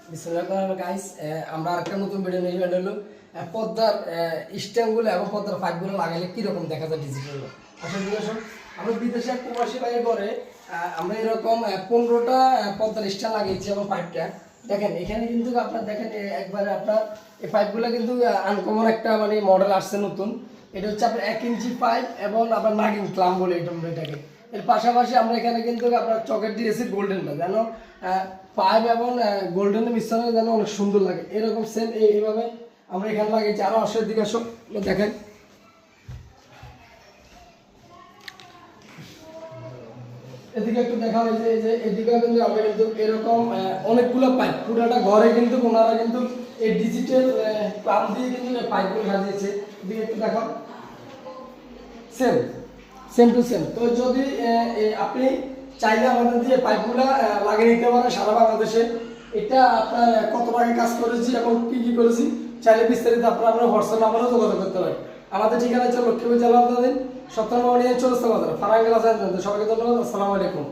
Guys, আমরা আরেকটা নতুন ভিডিও নিয়ে হলো পর্দার স্ট্যাম্পগুলো এবং পর্দার পাইপগুলো লাগাইলে কিরকম দেখা যায় ডিজিটাল। আসলে বিদেশে আমরা বিদেশে এক প্রবাসী ভাইয়ের করে আমরা এরকম 15টা পর্দার স্ট্যাম্প লাগিয়েছি এবং পাইপটা দেখেন এখানে কিন্তু আপনার দেখেন একবারে আপনার এই পাইপগুলো কিন্তু আনকমন একটা মানে মডেল আসছে নতুন। এটা হচ্ছে আপনার 1 ইঞ্চি পাইপ এবং আপনার নাগিন ক্লাম বলে এটাকে। এর পাশাপাশি আমরা এখানে কিন্তু আপনার চকেট দিয়েছি গোল্ডেনটা যেন পাইপ এবং গোল্ডেনের মিশ্রণে যেন অনেক সুন্দর লাগে, এরকম সেম এইভাবে আমরা এখানে লাগিয়েছি। আরও আসলে দিকে দেখেন এদিকে একটু দেখা হয় যে এদিকে কিন্তু আমরা কিন্তু এরকম অনেকগুলো পাইপ পুরোটা ঘরে কিন্তু ওনারা কিন্তু এই ডিজিটাল প্লাম দিয়ে কিন্তু পাইপগুলো সাজিয়েছে। এদিকে একটু দেখো সেম টু সেম। তো যদি আপনি চাইলে আমাদের দিয়ে পাইপগুলো লাগিয়ে নিতে পারেন সারা বাংলাদেশে। এটা আপনার কত টাকা কাজ করেছি এবং কি করেছি চাইলে বিস্তারিত আপনারা হোয়াটসঅ্যাপ নাম্বারেও যোগাযোগ করতে পারেন। আমাদের ঠিকানা হচ্ছে লক্ষ্মীপুর জেলা 17 নম্বর 54 বাজার ফারাঙ্গেল আছেন। সবাইকে ধন্যবাদ। আসসালামু আলাইকুম।